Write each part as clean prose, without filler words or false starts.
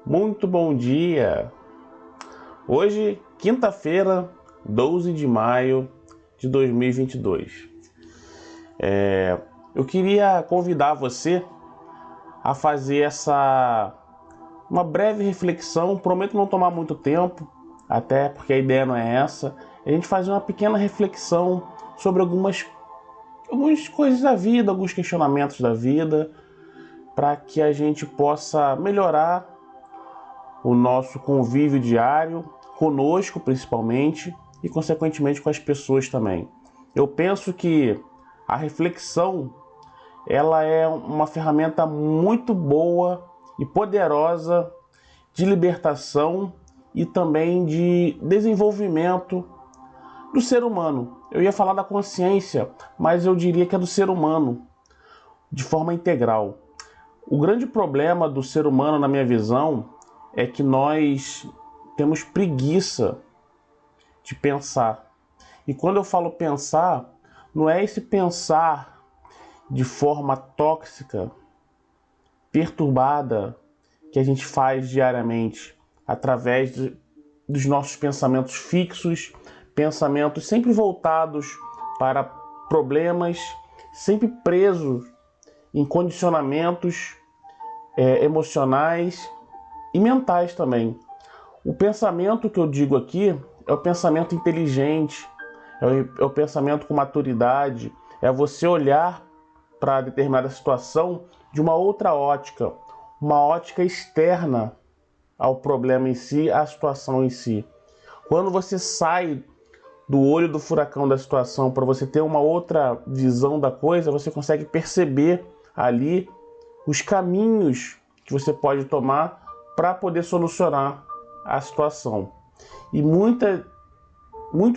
Muito bom dia! Hoje, quinta-feira, 12 de maio de 2022. Eu queria convidar você a fazer uma breve reflexão. Prometo não tomar muito tempo, até porque a ideia não é essa. A gente fazer uma pequena reflexão sobre algumas coisas da vida, alguns questionamentos da vida, para que a gente possa melhorar o nosso convívio diário, conosco principalmente, e consequentemente com as pessoas também. Eu penso que a reflexão, ela é uma ferramenta muito boa e poderosa de libertação e também de desenvolvimento do ser humano. Eu ia falar da consciência, mas eu diria que é do ser humano, de forma integral. O grande problema do ser humano, na minha visão, é que nós temos preguiça de pensar. E quando eu falo pensar, não é esse pensar de forma tóxica, perturbada, que a gente faz diariamente, através dos nossos pensamentos fixos, pensamentos sempre voltados para problemas, sempre presos em condicionamentos emocionais e mentais também. O pensamento que eu digo aqui é o pensamento inteligente, é o pensamento com maturidade, é você olhar para determinada situação de uma outra ótica, uma ótica externa ao problema em si, à situação em si. Quando você sai do olho do furacão da situação para você ter uma outra visão da coisa, você consegue perceber ali os caminhos que você pode tomar para poder solucionar a situação. E muito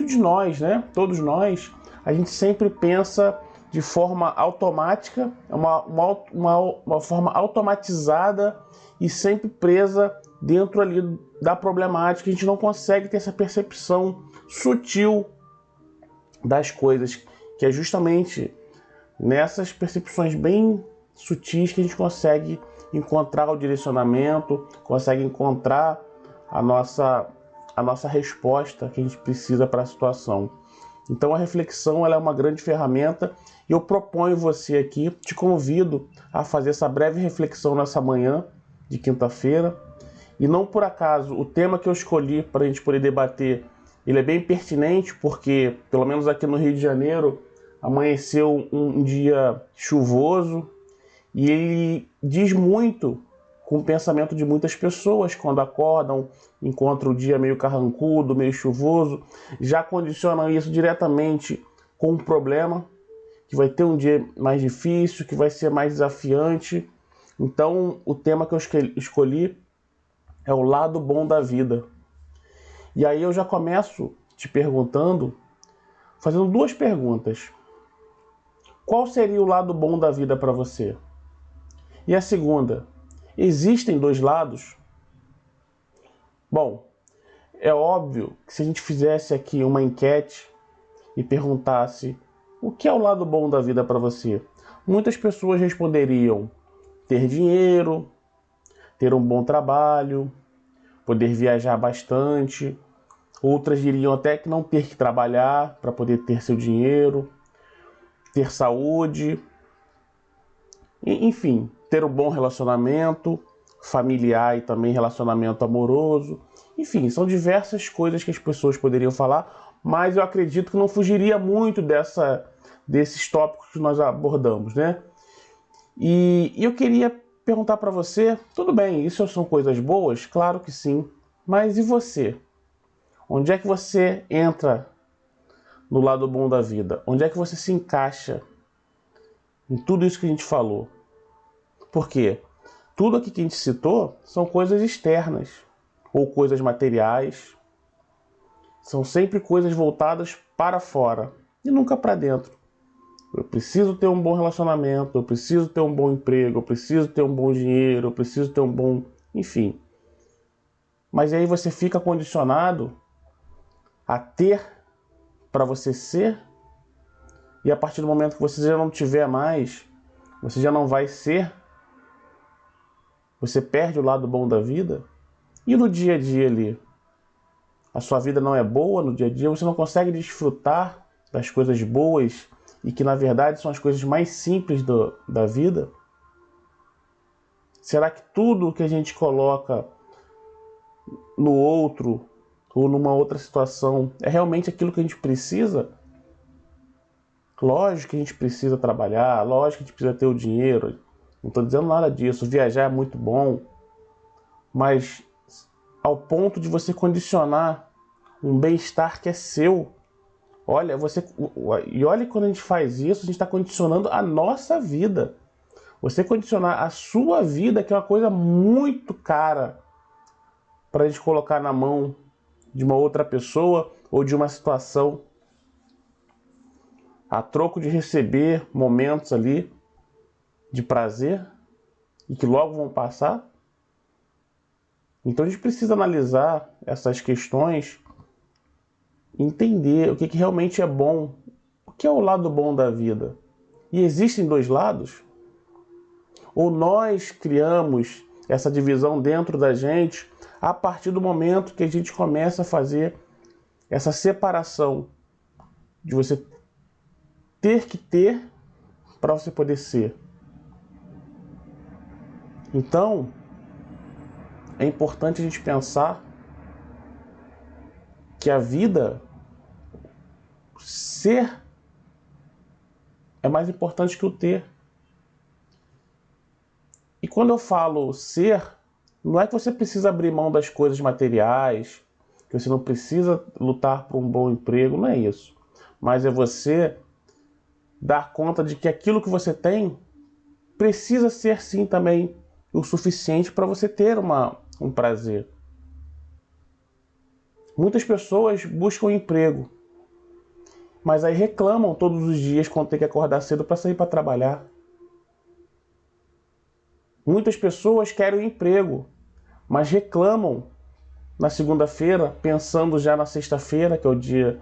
de nós, né? Todos nós, a gente sempre pensa de forma automática, uma forma automatizada e sempre presa dentro ali da problemática. A gente não consegue ter essa percepção sutil das coisas, que é justamente nessas percepções bem sutis que a gente consegue encontrar o direcionamento, consegue encontrar a nossa resposta que a gente precisa para a situação. Então a reflexão, ela é uma grande ferramenta e eu proponho você aqui, te convido a fazer essa breve reflexão nessa manhã de quinta-feira. E não por acaso, o tema que eu escolhi para a gente poder debater, ele é bem pertinente, porque pelo menos aqui no Rio de Janeiro amanheceu um dia chuvoso, e ele diz muito com o pensamento de muitas pessoas quando acordam, encontram o dia meio carrancudo, meio chuvoso, já condicionam isso diretamente com um problema, que vai ter um dia mais difícil, que vai ser mais desafiante. Então, o tema que eu escolhi é o lado bom da vida. E aí eu já começo te perguntando, fazendo duas perguntas. Qual seria o lado bom da vida para você? E a segunda, existem dois lados? Bom, é óbvio que se a gente fizesse aqui uma enquete e perguntasse o que é o lado bom da vida para você, muitas pessoas responderiam ter dinheiro, ter um bom trabalho, poder viajar bastante. Outras diriam até que não ter que trabalhar para poder ter seu dinheiro, ter saúde, enfim, ter um bom relacionamento familiar e também relacionamento amoroso. Enfim, são diversas coisas que as pessoas poderiam falar, mas eu acredito que não fugiria muito desses tópicos que nós abordamos, né? E eu queria perguntar para você, tudo bem, isso são coisas boas? Claro que sim, mas e você? Onde é que você entra no lado bom da vida? Onde é que você se encaixa em tudo isso que a gente falou? Por quê? Tudo aqui que a gente citou são coisas externas ou coisas materiais. São sempre coisas voltadas para fora e nunca para dentro. Eu preciso ter um bom relacionamento, eu preciso ter um bom emprego, eu preciso ter um bom dinheiro, eu preciso ter um bom... Enfim. Mas aí você fica condicionado a ter para você ser, e a partir do momento que você já não tiver mais, você já não vai ser, você perde o lado bom da vida. E no dia a dia ali? A sua vida não é boa no dia a dia? Você não consegue desfrutar das coisas boas e que na verdade são as coisas mais simples da vida? Será que tudo que a gente coloca no outro ou numa outra situação é realmente aquilo que a gente precisa? Lógico que a gente precisa trabalhar, lógico que a gente precisa ter o dinheiro, não estou dizendo nada disso, viajar é muito bom, mas ao ponto de você condicionar um bem-estar que é seu. Olha, e olha, quando a gente faz isso, a gente está condicionando a nossa vida. Você condicionar a sua vida, que é uma coisa muito cara, para a gente colocar na mão de uma outra pessoa ou de uma situação, a troco de receber momentos ali de prazer e que logo vão passar. Então a gente precisa analisar essas questões, entender o que realmente é bom, o que é o lado bom da vida. E existem dois lados? Ou nós criamos essa divisão dentro da gente a partir do momento que a gente começa a fazer essa separação de você ter que ter para você poder ser. Então, é importante a gente pensar que a vida, ser, é mais importante que o ter. E quando eu falo ser, não é que você precisa abrir mão das coisas materiais, que você não precisa lutar por um bom emprego, não é isso. Mas é você dar conta de que aquilo que você tem precisa ser sim também o suficiente para você ter um prazer. Muitas pessoas buscam emprego, mas aí reclamam todos os dias quando tem que acordar cedo para sair para trabalhar. Muitas pessoas querem um emprego, mas reclamam na segunda-feira, pensando já na sexta-feira, que é o dia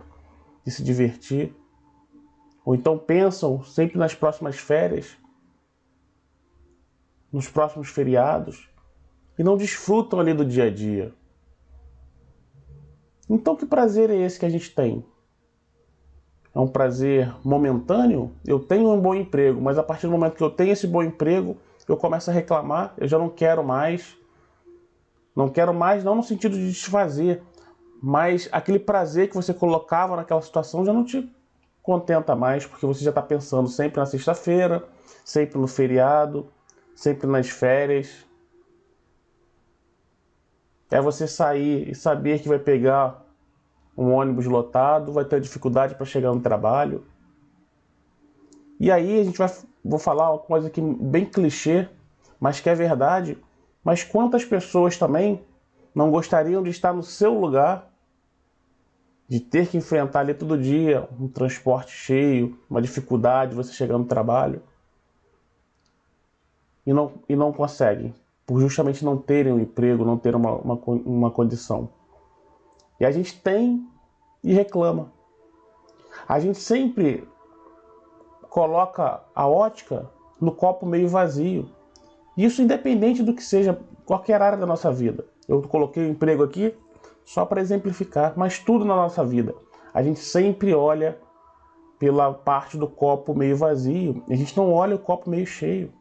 de se divertir. Ou então pensam sempre nas próximas férias, nos próximos feriados, e não desfrutam ali do dia a dia. Então que prazer é esse que a gente tem? É um prazer momentâneo? Eu tenho um bom emprego, mas a partir do momento que eu tenho esse bom emprego, eu começo a reclamar, eu já não quero mais. Não quero mais, não no sentido de desfazer, mas aquele prazer que você colocava naquela situação já não te contenta mais, porque você já está pensando sempre na sexta-feira, sempre no feriado, sempre nas férias. É você sair e saber que vai pegar um ônibus lotado, vai ter dificuldade para chegar no trabalho. E aí vou falar uma coisa aqui bem clichê, mas que é verdade. Mas quantas pessoas também não gostariam de estar no seu lugar, de ter que enfrentar ali todo dia um transporte cheio, uma dificuldade, você chegar no trabalho, e não conseguem, por justamente não terem um emprego, não terem uma condição. E a gente tem e reclama. A gente sempre coloca a ótica no copo meio vazio. Isso independente do que seja qualquer área da nossa vida. Eu coloquei o emprego aqui só para exemplificar, mas tudo na nossa vida. A gente sempre olha pela parte do copo meio vazio. A gente não olha o copo meio cheio.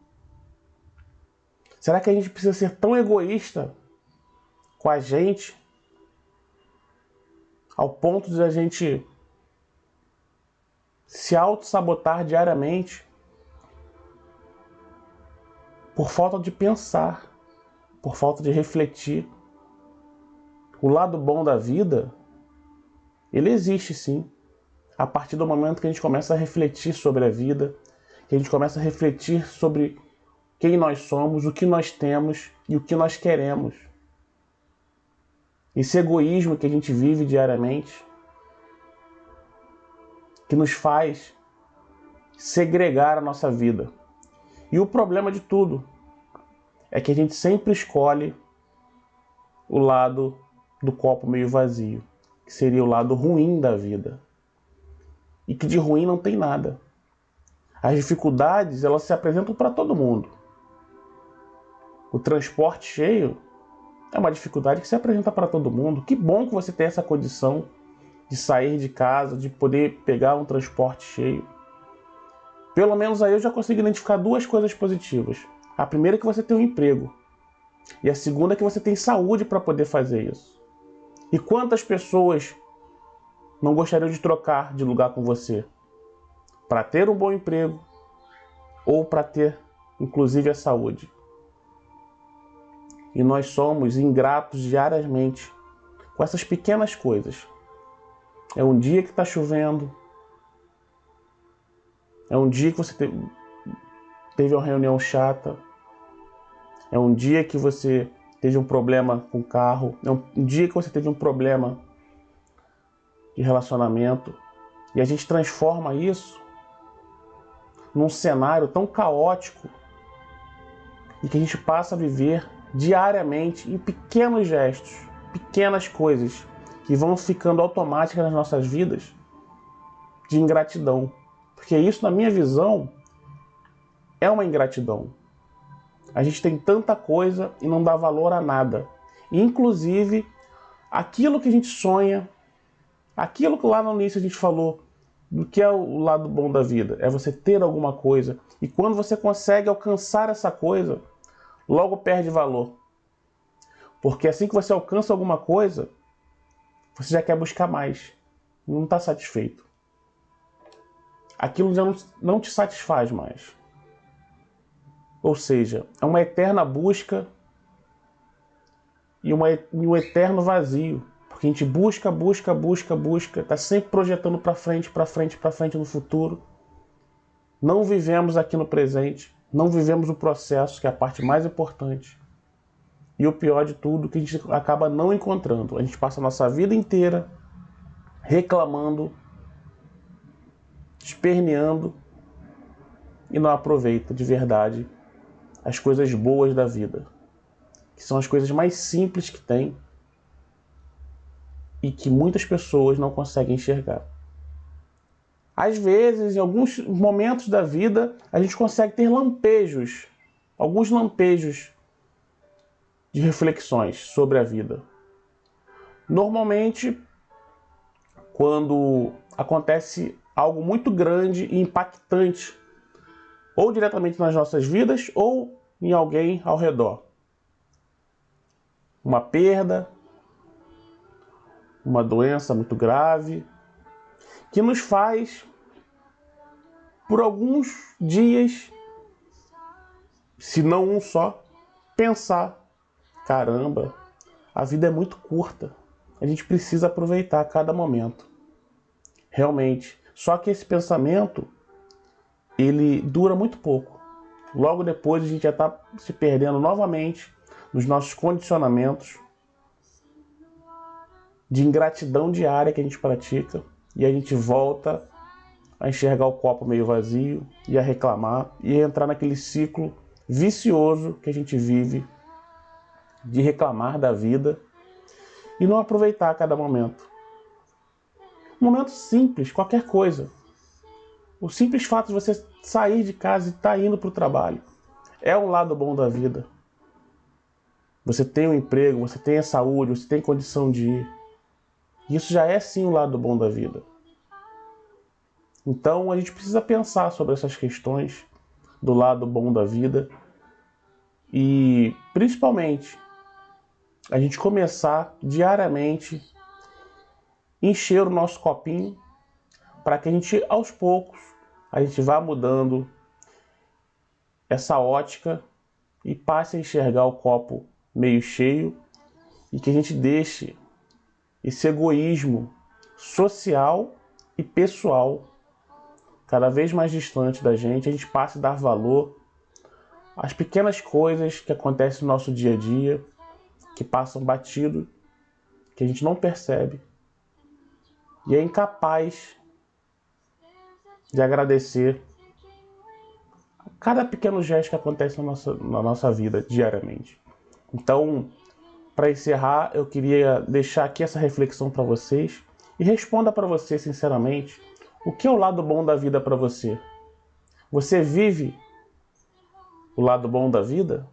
Será que a gente precisa ser tão egoísta com a gente ao ponto de a gente se auto-sabotar diariamente por falta de pensar, por falta de refletir? O lado bom da vida, ele existe sim. A partir do momento que a gente começa a refletir sobre a vida, que a gente começa a refletir sobre quem nós somos, o que nós temos e o que nós queremos. Esse egoísmo que a gente vive diariamente, que nos faz segregar a nossa vida. E o problema de tudo é que a gente sempre escolhe o lado do copo meio vazio, que seria o lado ruim da vida. E que de ruim não tem nada. As dificuldades, elas se apresentam para todo mundo. O transporte cheio É uma dificuldade que se apresenta para todo mundo. Que bom que você tem essa condição de sair de casa, de poder pegar um transporte cheio. Pelo menos aí eu já consigo identificar duas coisas positivas. A primeira é que você tem um emprego. E a segunda é que você tem saúde para poder fazer isso. E quantas pessoas não gostariam de trocar de lugar com você? Para ter um bom emprego ou para ter, inclusive, a saúde. E nós somos ingratos diariamente com essas pequenas coisas. É um dia que está chovendo. É um dia que você teve uma reunião chata. É um dia que você teve um problema com o carro. É um dia que você teve um problema de relacionamento. E a gente transforma isso num cenário tão caótico e que a gente passa a viver diariamente em pequenos gestos, pequenas coisas que vão ficando automáticas nas nossas vidas de ingratidão. Porque isso, na minha visão, é uma ingratidão. A gente tem tanta coisa e não dá valor a nada. Inclusive, aquilo que a gente sonha, aquilo que lá no início a gente falou, do que é o lado bom da vida, é você ter alguma coisa. E quando você consegue alcançar essa coisa, logo perde valor. Porque assim que você alcança alguma coisa, você já quer buscar mais. Não está satisfeito. Aquilo já não te satisfaz mais. Ou seja, é uma eterna busca e um eterno vazio. Porque a gente busca, está sempre projetando para frente no futuro. Não vivemos aqui no presente, não vivemos o processo, que é a parte mais importante. E o pior de tudo, que a gente acaba não encontrando. A gente passa a nossa vida inteira reclamando, esperneando e não aproveita de verdade as coisas boas da vida, que são as coisas mais simples que tem e que muitas pessoas não conseguem enxergar. Às vezes, em alguns momentos da vida, a gente consegue ter lampejos, alguns lampejos de reflexões sobre a vida. Normalmente, quando acontece algo muito grande e impactante, ou diretamente nas nossas vidas, ou em alguém ao redor. Uma perda, uma doença muito grave, que nos faz, por alguns dias, se não um só, pensar: caramba, a vida é muito curta, a gente precisa aproveitar cada momento. Realmente. Só que esse pensamento, ele dura muito pouco. Logo depois a gente já está se perdendo novamente nos nossos condicionamentos de ingratidão diária que a gente pratica, e a gente volta a enxergar o copo meio vazio e a reclamar e entrar naquele ciclo vicioso que a gente vive de reclamar da vida e não aproveitar cada momento. Um momento simples, qualquer coisa. O simples fato de você sair de casa e estar indo para o trabalho é um lado bom da vida. Você tem um emprego, você tem a saúde, você tem condição de ir. Isso já é sim um lado bom da vida. Então a gente precisa pensar sobre essas questões do lado bom da vida e, principalmente, a gente começar diariamente a encher o nosso copinho para que a gente, aos poucos, a gente vá mudando essa ótica e passe a enxergar o copo meio cheio e que a gente deixe esse egoísmo social e pessoal cada vez mais distante da gente, a gente passe a dar valor às pequenas coisas que acontecem no nosso dia a dia, que passam batido, que a gente não percebe e é incapaz de agradecer a cada pequeno gesto que acontece na nossa vida diariamente. Então, para encerrar, eu queria deixar aqui essa reflexão para vocês e responda para você sinceramente: o que é o lado bom da vida para você? Você vive o lado bom da vida?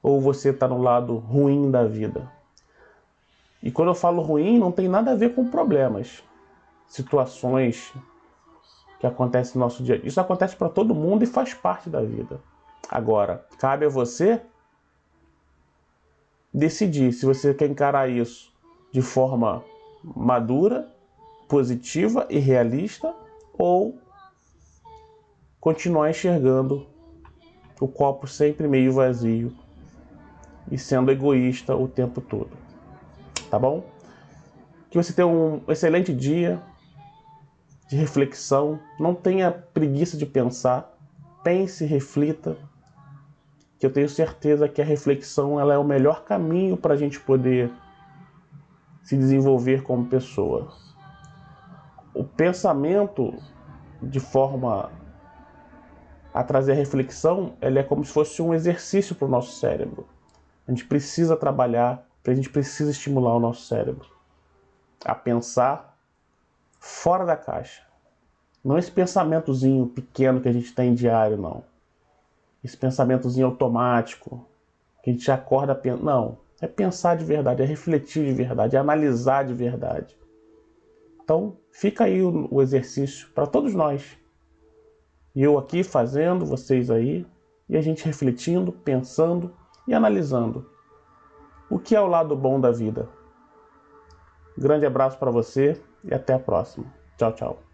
ou você está no lado ruim da vida? E quando eu falo ruim, não tem nada a ver com problemas, situações que acontecem no nosso dia a dia. Isso acontece para todo mundo e faz parte da vida. Agora, cabe a você decidir se você quer encarar isso de forma madura, positiva e realista, ou continuar enxergando o copo sempre meio vazio e sendo egoísta o tempo todo. Tá bom? Que você tenha um excelente dia de reflexão. Não tenha preguiça de pensar. Pense, reflita. Que eu tenho certeza que a reflexão ela é o melhor caminho para a gente poder se desenvolver como pessoa. O pensamento, de forma a trazer a reflexão, ele é como se fosse um exercício para o nosso cérebro. A gente precisa trabalhar, a gente precisa estimular o nosso cérebro a pensar fora da caixa. Não esse pensamentozinho pequeno que a gente tem diário, não. Esse pensamentozinho automático, que a gente acorda pensando. Não, é pensar de verdade, é refletir de verdade, é analisar de verdade. Então, fica aí o exercício para todos nós. E eu aqui fazendo, vocês aí, e a gente refletindo, pensando e analisando. O que é o lado bom da vida? Grande abraço para você e até a próxima. Tchau, tchau.